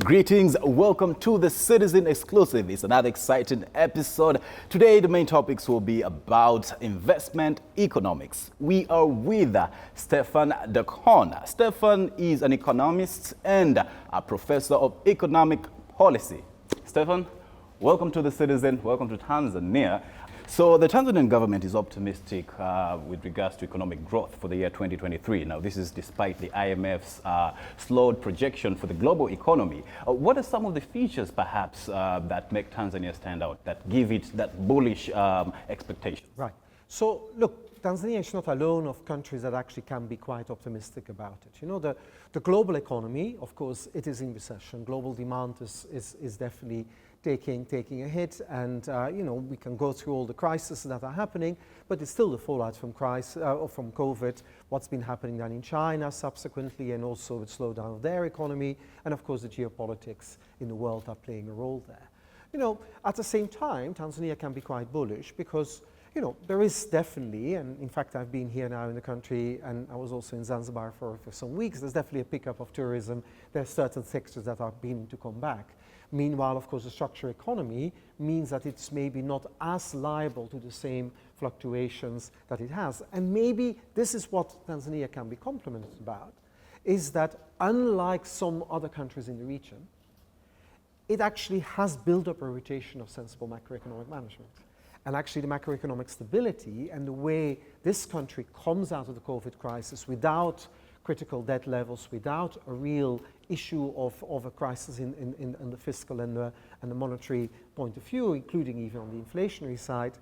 Greetings, welcome to the Citizen Exclusive. It's another exciting episode. Today, the main topics will be about investment economics. We are with Stefan Darcon. Stefan is an economist and a professor of economic policy. Stefan, welcome to the Citizen, welcome to Tanzania. So the Tanzanian government is optimistic with regards to economic growth for the year 2023. Now, this is despite the IMF's slowed projection for the global economy. What are some of the features, perhaps, that make Tanzania stand out, that give it that bullish expectation? Right. So, look, Tanzania is not alone of countries that actually can be quite optimistic about it. You know, the global economy, of course, it is in recession. Global demand is definitely taking a hit, and you know, we can go through all the crises that are happening, but it's still the fallout from from COVID, what's been happening then in China subsequently, and also the slowdown of their economy, and of course the geopolitics in the world are playing a role there. You know, at the same time, Tanzania can be quite bullish because, you know, there is definitely, and in fact I've been here now in the country, and I was also in Zanzibar for some weeks, there's definitely a pickup of tourism. There are certain sectors that are beginning to come back. Meanwhile, of course, the structural economy means that it's maybe not as liable to the same fluctuations that it has. And maybe this is what Tanzania can be complimented about, is that unlike some other countries in the region, it actually has built up a reputation of sensible macroeconomic management. And actually the macroeconomic stability and the way this country comes out of the COVID crisis without critical debt levels, without a real issue of a crisis in the fiscal and the monetary point of view, including even on the inflationary side,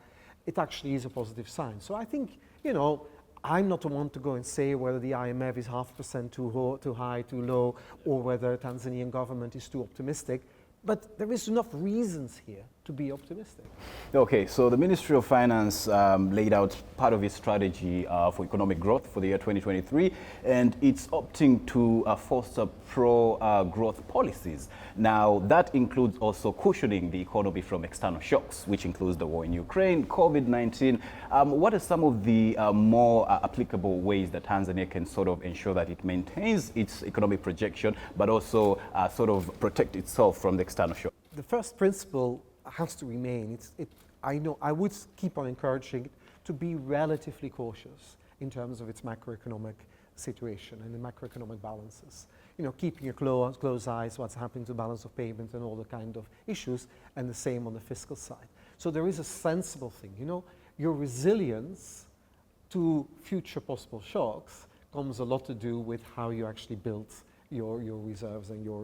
it actually is a positive sign. So I think, you know, I'm not the one to go and say whether the IMF is 0.5% too high, too low, or whether the Tanzanian government is too optimistic. But there is enough reasons here to be optimistic. Okay, so the Ministry of Finance laid out part of its strategy for economic growth for the year 2023, and it's opting to foster pro-growth policies. Now, that includes also cushioning the economy from external shocks, which includes the war in Ukraine, COVID-19. What are some of the more applicable ways that Tanzania can sort of ensure that it maintains its economic projection, but also sort of protect itself from the external shock? The first principle has to remain. I would keep on encouraging it to be relatively cautious in terms of its macroeconomic situation and the macroeconomic balances. You know, keeping a close eyes what's happening to balance of payment and all the kind of issues, and the same on the fiscal side. So there is a sensible thing. You know, your resilience to future possible shocks comes a lot to do with how you actually build your reserves and your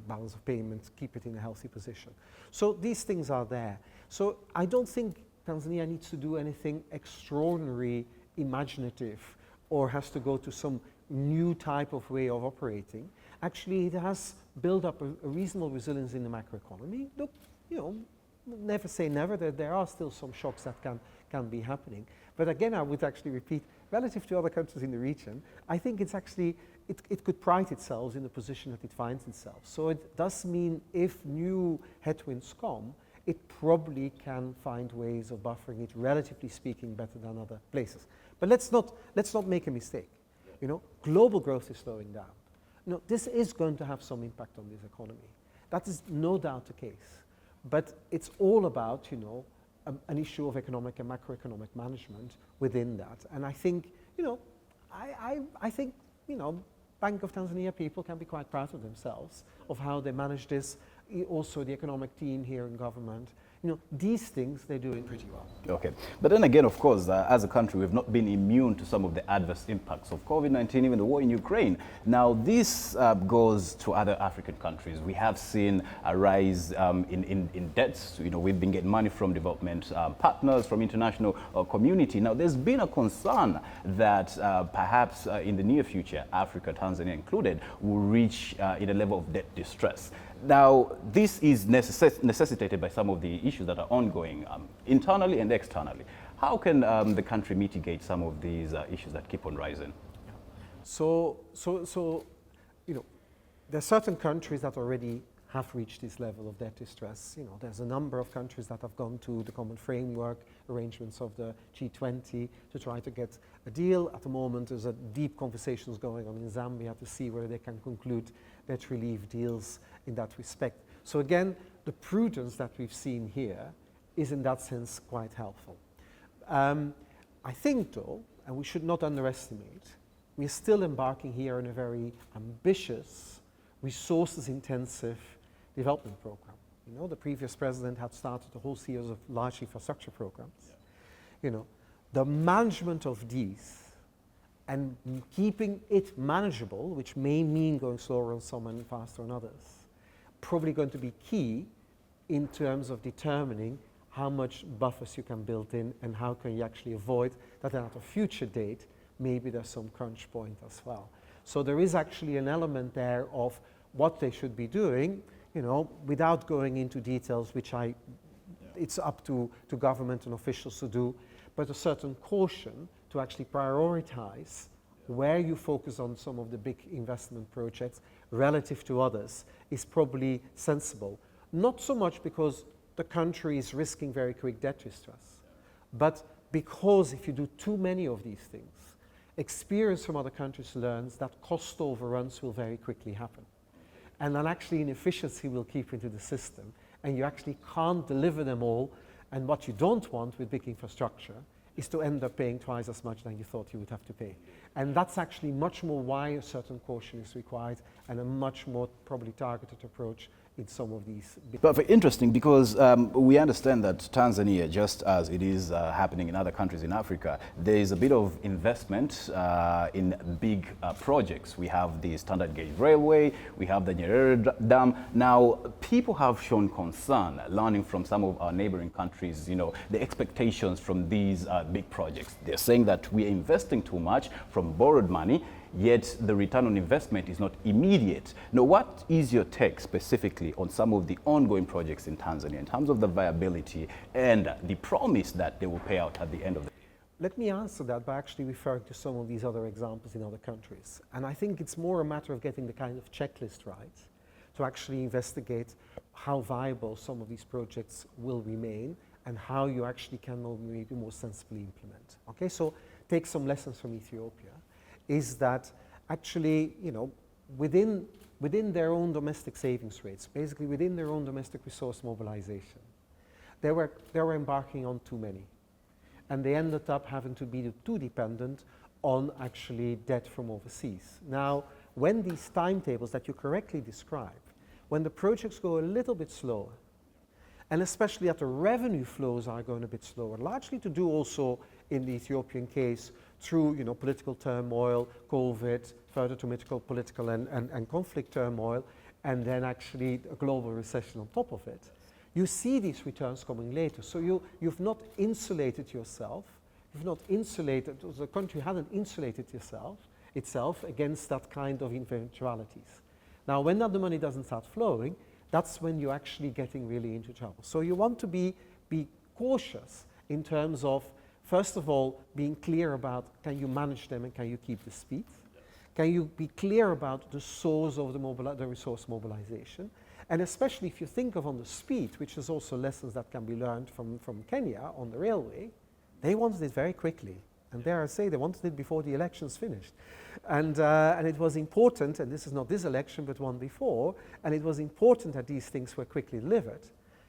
balance of payments, keep it in a healthy position. So these things are there. So I don't think Tanzania needs to do anything extraordinary, imaginative, or has to go to some new type of way of operating. Actually, it has built up a reasonable resilience in the macroeconomy. Look, you know, never say never, that there are still some shocks that can be happening. But again, I would actually repeat, relative to other countries in the region, I think it's actually, it could pride itself in the position that it finds itself. So it does mean if new headwinds come, it probably can find ways of buffering it, relatively speaking, better than other places. But let's not make a mistake. You know, global growth is slowing down. You know, this is going to have some impact on this economy. That is no doubt the case. But it's all about, you know, an issue of economic and macroeconomic management within that. And I think, you know, I think, you know, Bank of Tanzania people can be quite proud of themselves, of how they manage this. Also the economic team here in government. You know, these things they're doing pretty well. Okay. But then again, of course, as a country, we've not been immune to some of the adverse impacts of COVID-19, even the war in Ukraine. Now, this goes to other African countries. We have seen a rise in debts. You know, we've been getting money from development partners, from international community. Now, there's been a concern that perhaps in the near future, Africa, Tanzania included, will reach in a level of debt distress. Now, this is necessitated by some of the issues that are ongoing internally and externally. How can the country mitigate some of these issues that keep on rising? So, you know, there are certain countries that already have reached this level of debt distress. You know, there's a number of countries that have gone to the common framework arrangements of the G20 to try to get a deal. At the moment, there's a deep conversations going on in Zambia to see whether they can conclude debt relief deals in that respect. So again, the prudence that we've seen here is in that sense quite helpful. I think though, and we should not underestimate, we're still embarking here on a very ambitious, resources-intensive development program. You know, the previous president had started a whole series of large infrastructure programs. Yeah. You know, the management of these and keeping it manageable, which may mean going slower on some and faster on others, probably going to be key in terms of determining how much buffers you can build in and how can you actually avoid that at a future date, maybe there's some crunch point as well. So there is actually an element there of what they should be doing, you know, without going into details, which it's up to government and officials to do, but a certain caution to actually prioritize where you focus on some of the big investment projects relative to others is probably sensible. Not so much because the country is risking very quick debt distress, but because if you do too many of these things, experience from other countries learns that cost overruns will very quickly happen. And then actually inefficiency will keep into the system, and you actually can't deliver them all. And what you don't want with big infrastructure is to end up paying twice as much than you thought you would have to pay. And that's actually much more why a certain caution is required and a much more probably targeted approach in some of these. But very interesting, because we understand that Tanzania, just as it is happening in other countries in Africa, there is a bit of investment in big projects. We have the standard gauge railway, we have the Nyerere Dam. Now, people have shown concern, learning from some of our neighboring countries, you know, the expectations from these big projects. They're saying that we are investing too much from borrowed money, yet the return on investment is not immediate. Now, what is your take specifically on some of the ongoing projects in Tanzania in terms of the viability and the promise that they will pay out at the end of the day? Let me answer that by actually referring to some of these other examples in other countries. And I think it's more a matter of getting the kind of checklist right to actually investigate how viable some of these projects will remain and how you actually can maybe more sensibly implement. Okay, so take some lessons from Ethiopia. Is that actually, you know, within their own domestic savings rates, basically within their own domestic resource mobilization, they were embarking on too many. And they ended up having to be too dependent on actually debt from overseas. Now, when these timetables that you correctly describe, when the projects go a little bit slower, and especially that the revenue flows are going a bit slower, largely to do also in the Ethiopian case through, you know, political turmoil, COVID, further political and conflict turmoil, and then actually a global recession on top of it. You see these returns coming later. So you've not insulated yourself, the country hasn't insulated itself against that kind of eventualities. Now, when that the money doesn't start flowing, that's when you're actually getting really into trouble. So you want to be cautious in terms of, first of all, being clear about can you manage them and can you keep the speed? Yes. Can you be clear about the source of the resource mobilization? And especially if you think of on the speed, which is also lessons that can be learned from Kenya on the railway, they wanted it very quickly. And dare I say, they wanted it before the elections finished. And it was important, and this is not this election, but one before, and it was important that these things were quickly delivered.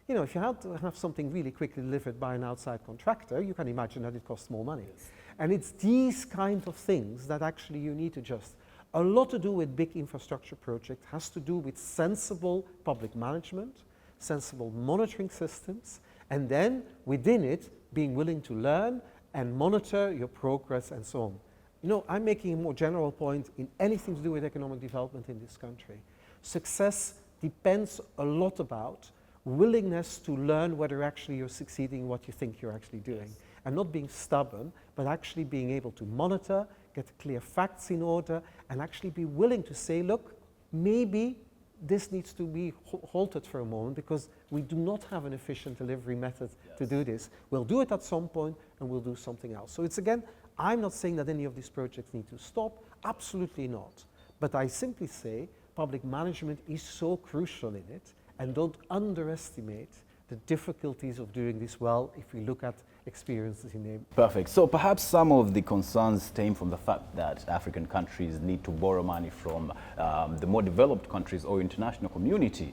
You know, if you had to have something really quickly delivered by an outside contractor, you can imagine that it costs more money. Yes. And it's these kind of things that actually you need to just. A lot to do with big infrastructure projects has to do with sensible public management, sensible monitoring systems, and then within it, being willing to learn and monitor your progress and so on. You know, I'm making a more general point in anything to do with economic development in this country. Success depends a lot about willingness to learn whether actually you're succeeding in what you think you're actually doing. Yes. And not being stubborn, but actually being able to monitor, get clear facts in order, and actually be willing to say, look, maybe this needs to be halted for a moment because we do not have an efficient delivery method to do this. We'll do it at some point and we'll do something else. So it's again, I'm not saying that any of these projects need to stop, absolutely not. But I simply say public management is so crucial in it, and don't underestimate the difficulties of doing this well if we look at experiences in neighborhoods. Perfect. So perhaps some of the concerns stem from the fact that African countries need to borrow money from the more developed countries or international community.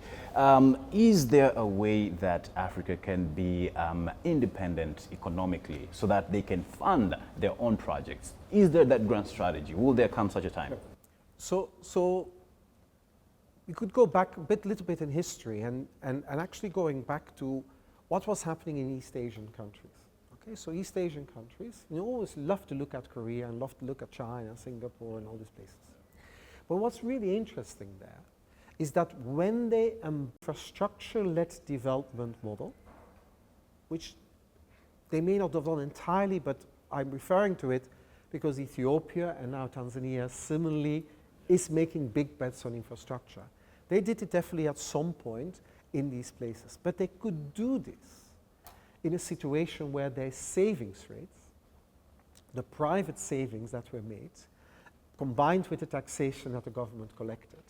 Is there a way that Africa can be independent economically so that they can fund their own projects? Is there that grand strategy? Will there come such a time? So we could go back a little bit in history and actually going back to what was happening in East Asian countries. Okay, so East Asian countries, you always love to look at Korea and love to look at China, Singapore and all these places. But what's really interesting there is that when they infrastructure-led development model, which they may not have done entirely, but I'm referring to it because Ethiopia and now Tanzania similarly is making big bets on infrastructure. They did it definitely at some point in these places, but they could do this in a situation where their savings rates, the private savings that were made, combined with the taxation that the government collected,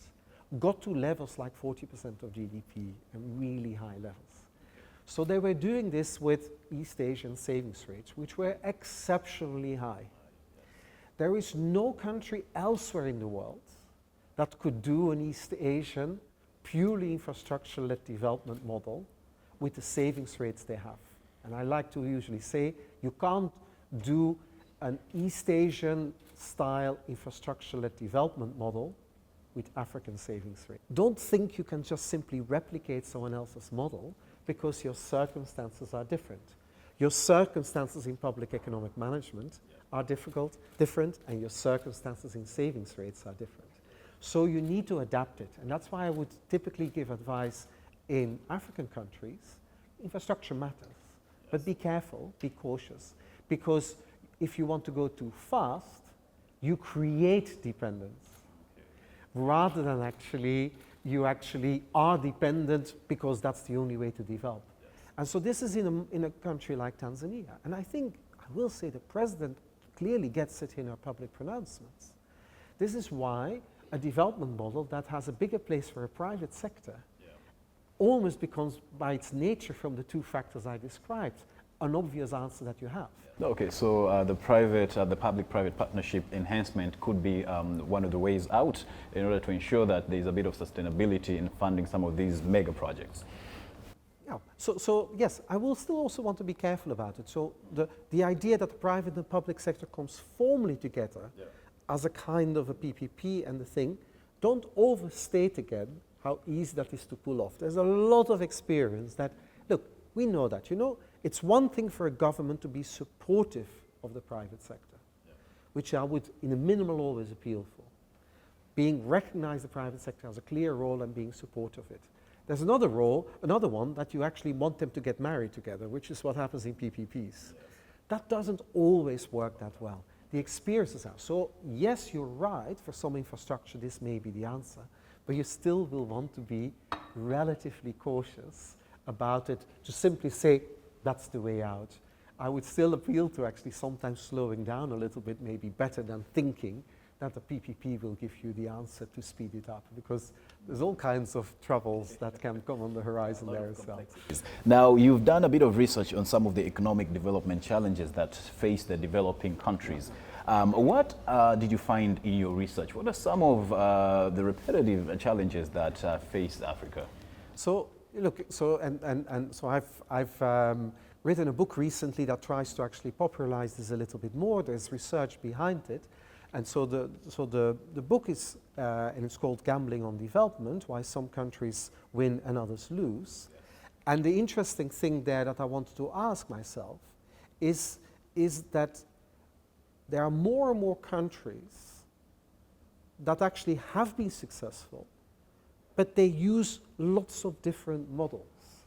got to levels like 40% of GDP and really high levels. So they were doing this with East Asian savings rates, which were exceptionally high. There is no country elsewhere in the world that could do an East Asian purely infrastructure-led development model with the savings rates they have. And I like to usually say you can't do an East Asian style infrastructure-led development model with African savings rate. Don't think you can just simply replicate someone else's model because your circumstances are different. Your circumstances in public economic management are different, and your circumstances in savings rates are different. So you need to adapt it, and that's why I would typically give advice in African countries. Infrastructure matters, but be careful, be cautious, because if you want to go too fast, you create dependence, rather than you actually are dependent because that's the only way to develop. And so this is in a country like Tanzania, and I think, I will say the president clearly gets it in her public pronouncements. This is why a development model that has a bigger place for a private sector almost becomes, by its nature, from the two factors I described, an obvious answer that you have. Okay, so the public-private partnership enhancement could be one of the ways out in order to ensure that there's a bit of sustainability in funding some of these mega projects. Yeah. So yes, I will still also want to be careful about it. So the idea that the private and the public sector comes formally together as a kind of a PPP and the thing, don't overstate again how easy that is to pull off. There's a lot of experience that, look, we know that, it's one thing for a government to be supportive of the private sector, which I would, in a minimal, always appeal for. Being recognized the private sector has a clear role and being supportive of it. There's another one that you actually want them to get married together, which is what happens in PPPs. That doesn't always work that well. The experiences are. So yes, you're right, for some infrastructure this may be the answer, but you still will want to be relatively cautious about it, to simply say that's the way out. I would still appeal to actually sometimes slowing down a little bit, maybe better than thinking that the PPP will give you the answer to speed it up, because there's all kinds of troubles that can come on the horizon there as well. Now, you've done a bit of research on some of the economic development challenges that face the developing countries. What did you find in your research? What are some of the repetitive challenges that face Africa? So, look, so I've written a book recently that tries to actually popularize this a little bit more. There's research behind it. And so the book is, and it's called Gambling on Development, Why Some Countries Win and Others Lose. And the interesting thing there that I wanted to ask myself is that there are more and more countries that actually have been successful, but they use lots of different models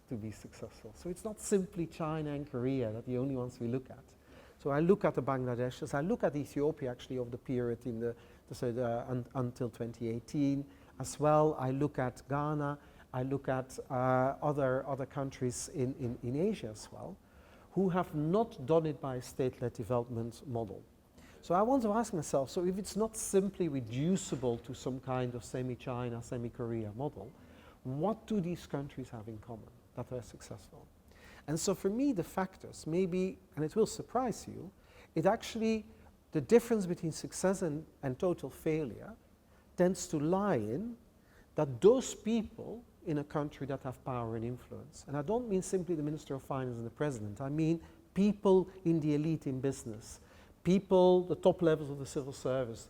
to be successful. So it's not simply China and Korea that are the only ones we look at. So I look at the Bangladeshis, I look at Ethiopia actually of the period in until 2018 as well. I look at Ghana, I look at other countries in Asia as well, who have not done it by a state-led development model. So I want to ask myself, so if it's not simply reducible to some kind of semi-China, semi-Korea model, what do these countries have in common that are successful? And so for me, the factors, maybe, and it will surprise you, it actually, the difference between success and total failure tends to lie in that those people in a country that have power and influence, and I don't mean simply the Minister of Finance and the President, I mean people in the elite in business, people, the top levels of the civil service,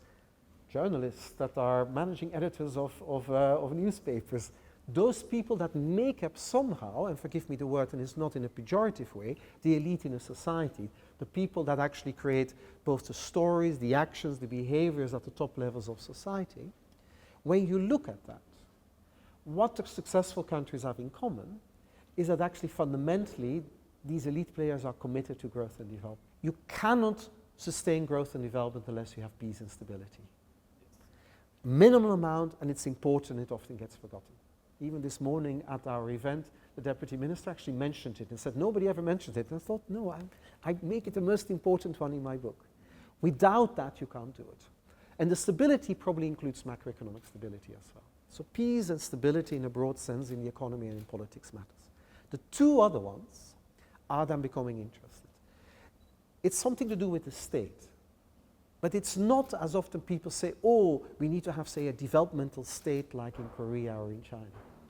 journalists that are managing editors of newspapers, those people that make up somehow, and forgive me the word, and it's not in a pejorative way, the elite in a society, the people that actually create both the stories, the actions, the behaviors at the top levels of society. When you look at that, what the successful countries have in common is that actually fundamentally these elite players are committed to growth and development. You cannot sustain growth and development unless you have peace and stability. Minimal amount, and it's important, it often gets forgotten. Even this morning at our event, the Deputy Minister actually mentioned it and said, nobody ever mentioned it. And I thought, no, I make it the most important one in my book. Without that, you can't do it. And the stability probably includes macroeconomic stability as well. So peace and stability in a broad sense in the economy and in politics matters. The two other ones are then becoming interested. It's something to do with the state. But it's not, as often people say, oh, we need to have, say, a developmental state like in Korea or in China.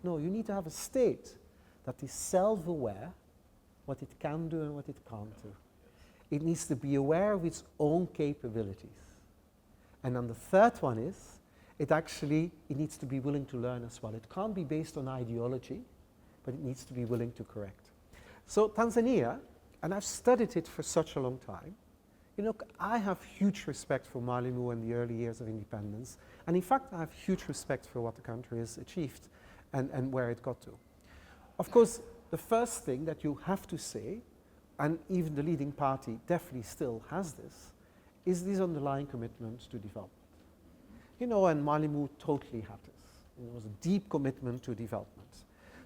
No, you need to have a state that is self-aware what it can do and what it can't do. It needs to be aware of its own capabilities. And then the third one is, it needs to be willing to learn as well. It can't be based on ideology, but it needs to be willing to correct. So Tanzania, and I've studied it for such a long time, you know, I have huge respect for Mwalimu and the early years of independence. And in fact, I have huge respect for what the country has achieved and where it got to. Of course, the first thing that you have to say, and even the leading party definitely still has this, is this underlying commitment to development. You know, and Mwalimu totally had this. It was a deep commitment to development.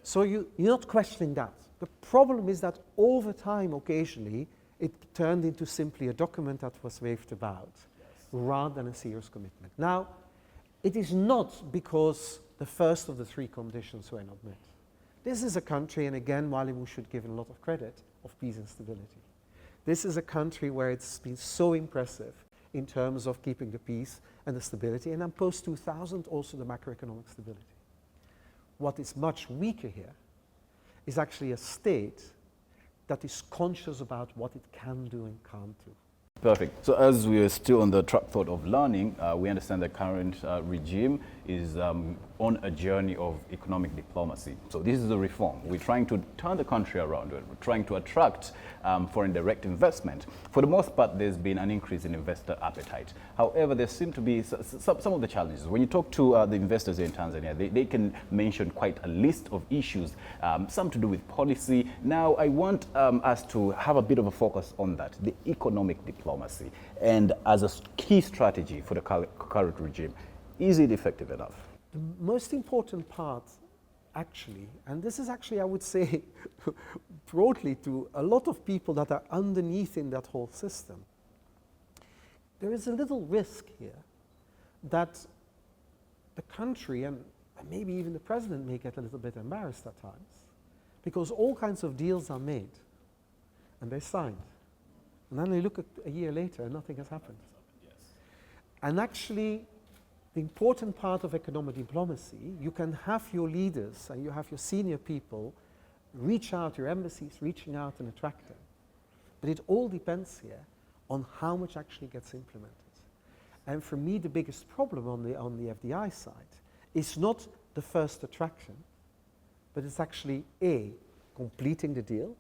So you're not questioning that. The problem is that over time, occasionally, it turned into simply a document that was waved about, rather than a serious commitment. Now, it is not because the first of the three conditions were not met. This is a country, and again, Mwalimu should give a lot of credit, of peace and stability. This is a country where it's been so impressive in terms of keeping the peace and the stability, and then post-2000 also the macroeconomic stability. What is much weaker here is actually a state that is conscious about what it can do and can't do. Perfect. So as we are still on the track thought of learning, we understand the current regime is on a journey of economic diplomacy. So this is a reform. We're trying to turn the country around. We're trying to attract foreign direct investment. For the most part, there's been an increase in investor appetite. However, there seem to be some of the challenges. When you talk to the investors here in Tanzania, they can mention quite a list of issues, some to do with policy. Now, I want us to have a bit of a focus on that, the economic diplomacy. And as a key strategy for the current regime, is it effective enough? The most important part, actually, and this is actually, I would say, broadly to a lot of people that are underneath in that whole system, there is a little risk here that the country, and maybe even the president may get a little bit embarrassed at times, because all kinds of deals are made, and they're signed. And then they look at a year later and nothing has happened. And actually, the important part of economic diplomacy, you can have your leaders and you have your senior people reach out, your embassies reaching out and attract them. But it all depends here on how much actually gets implemented. And for me, the biggest problem on the FDI side is not the first attraction, but it's actually A, completing the deal,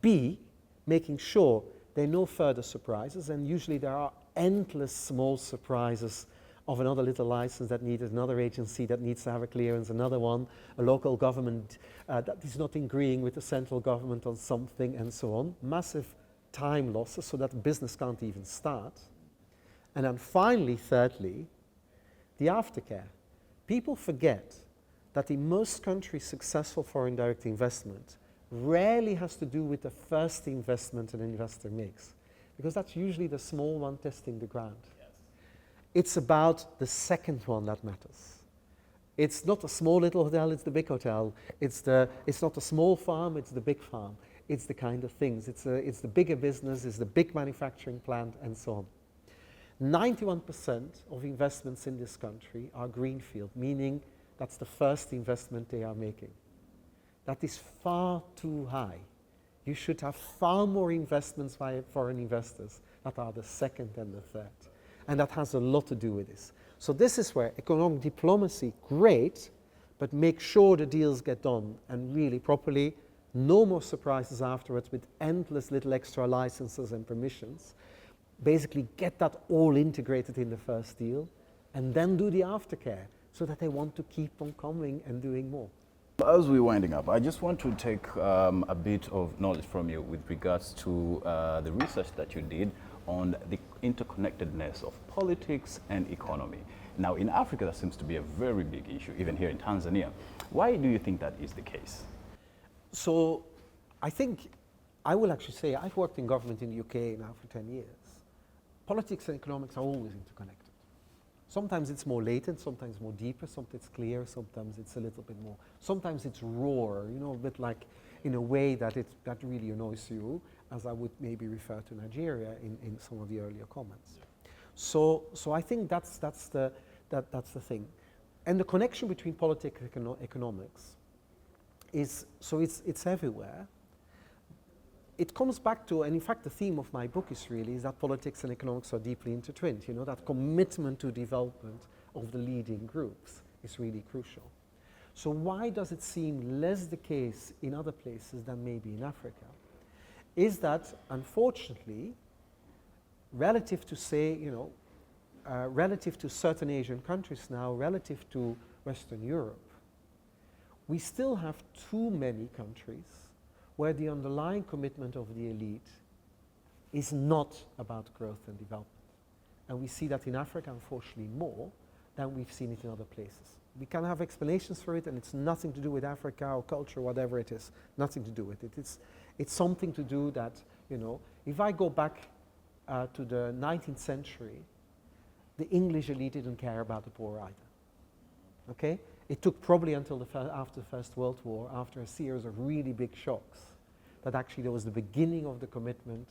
B, making sure there are no further surprises, and usually there are endless small surprises of another little license that needed another agency that needs to have a clearance, another one, a local government that is not agreeing with the central government on something, and so on. Massive time losses so that business can't even start. And then finally, thirdly, the aftercare. People forget that in most countries, successful foreign direct investment rarely has to do with the first investment an investor makes. because that's usually the small one testing the ground. Yes. It's about the second one that matters. It's not a small little hotel, it's the big hotel. It's not a small farm, it's the big farm. It's the kind of things. It's the bigger business, it's the big manufacturing plant, and so on. 91% of investments in this country are greenfield, meaning that's the first investment they are making. That is far too high. You should have far more investments by foreign investors that are the second and the third. And that has a lot to do with this. So this is where economic diplomacy, great, but make sure the deals get done and really properly. No more surprises afterwards with endless little extra licenses and permissions. Basically get that all integrated in the first deal and then do the aftercare so that they want to keep on coming and doing more. As we're winding up, I just want to take a bit of knowledge from you with regards to the research that you did on the interconnectedness of politics and economy. Now, in Africa, that seems to be a very big issue, even here in Tanzania. Why do you think that is the case? So, I think I will actually say I've worked in government in the UK now for 10 years. Politics and economics are always interconnected. Sometimes it's more latent, sometimes more deeper, sometimes it's clear, sometimes it's a little bit more. Sometimes it's raw, you know, a bit like in a way that really annoys you, as I would maybe refer to Nigeria in some of the earlier comments. So I think that's the thing. And the connection between politics and economics is, so it's everywhere. It comes back to, and in fact the theme of my book is that politics and economics are deeply intertwined. You know, that commitment to development of the leading groups is really crucial. So why does it seem less the case in other places than maybe in Africa? Is that, unfortunately, relative to, say, you know, relative to certain Asian countries now, relative to Western Europe, we still have too many countries where the underlying commitment of the elite is not about growth and development. And we see that in Africa, unfortunately, more than we've seen it in other places. We can have explanations for it, and it's nothing to do with Africa or culture, whatever it is, nothing to do with it. It's something to do that, you know, if I go back to the 19th century, the English elite didn't care about the poor either, okay? It took probably until after the First World War, after a series of really big shocks, that actually there was the beginning of the commitment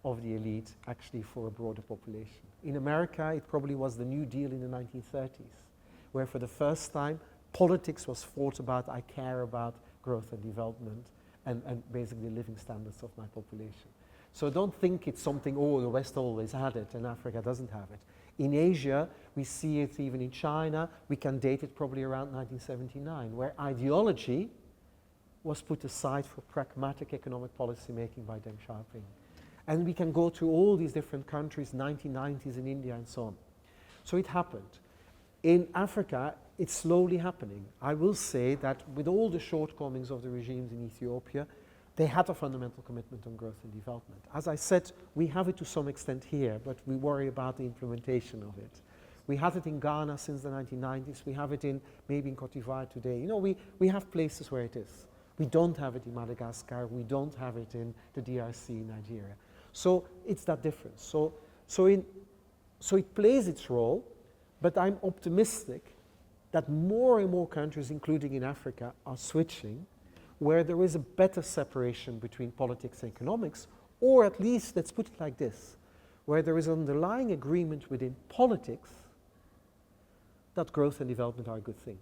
of the elite actually for a broader population. In America, it probably was the New Deal in the 1930s, where for the first time, politics was fought about, I care about growth and development and basically living standards of my population. So don't think it's something, oh, the West always had it and Africa doesn't have it. In Asia, we see it even in China. We can date it probably around 1979, where ideology was put aside for pragmatic economic policy making by Deng Xiaoping. And we can go through all these different countries, 1990s in India and so on. So it happened. In Africa, it's slowly happening. I will say that with all the shortcomings of the regimes in Ethiopia, they had a fundamental commitment on growth and development. As I said, we have it to some extent here, but we worry about the implementation of it. We had it in Ghana since the 1990s. We have it maybe in Cote d'Ivoire today. You know, we have places where it is. We don't have it in Madagascar. We don't have it in the DRC, Nigeria. So it's that difference. So it plays its role, but I'm optimistic that more and more countries, including in Africa, are switching, where there is a better separation between politics and economics, or at least, let's put it like this, where there is underlying agreement within politics that growth and development are a good thing.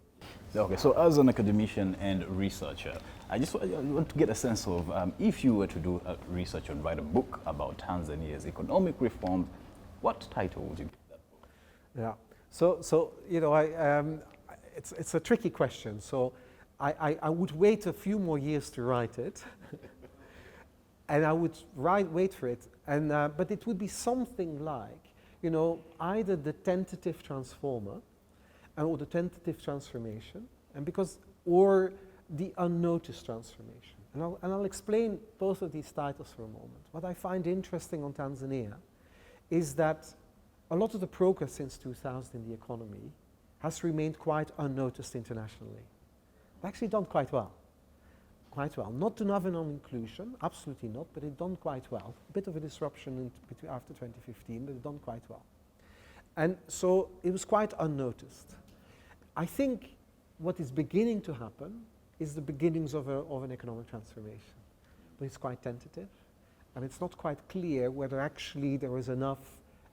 Okay, so as an academician and researcher, I want to get a sense of if you were to do a research and write a book about Tanzania's economic reforms, what title would you give that book? Yeah, so you know, it's a tricky question. So I would wait a few more years to write it, and I would wait for it, and but it would be something like, you know, either the tentative transformer, or the tentative transformation, or the unnoticed transformation. And I'll explain both of these titles for a moment. What I find interesting on Tanzania is that a lot of the progress since 2000 in the economy has remained quite unnoticed internationally. They've actually done quite well. quite well. Not to nominal inclusion, absolutely not, but it done quite well. A bit of a disruption after 2015, but it done quite well. And so it was quite unnoticed. I think what is beginning to happen is the beginnings of an economic transformation. But it's quite tentative, and it's not quite clear whether actually there is enough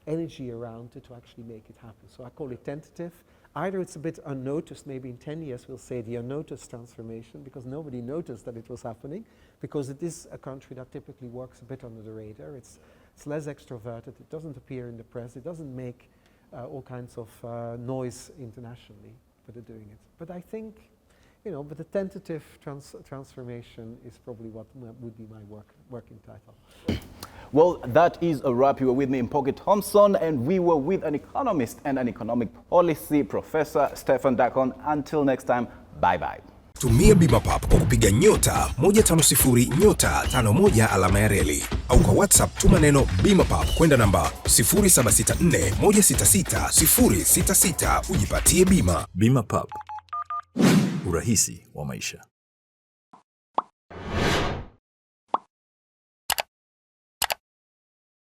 energy around it to actually make it happen. So I call it tentative. Either it's a bit unnoticed, maybe in 10 years we'll say the unnoticed transformation, because nobody noticed that it was happening, because it is a country that typically works a bit under the radar. It's less extroverted, it doesn't appear in the press, it doesn't make all kinds of noise internationally, but they're doing it. But I think, but the tentative transformation is probably what would be my working title. Well, that is a wrap. You were with me, Mpoke Thompson, and we were with an economist and an economic policy professor, Stefan Darcon. Until next time, bye-bye. Tumia Bima Pap kwa kupiga *150 *51 alama ya reli, au kwa WhatsApp tuma neno Bima Pap kwenda namba 0764 166 066 ujipatie bima. Bima Pap, urahisi wa maisha.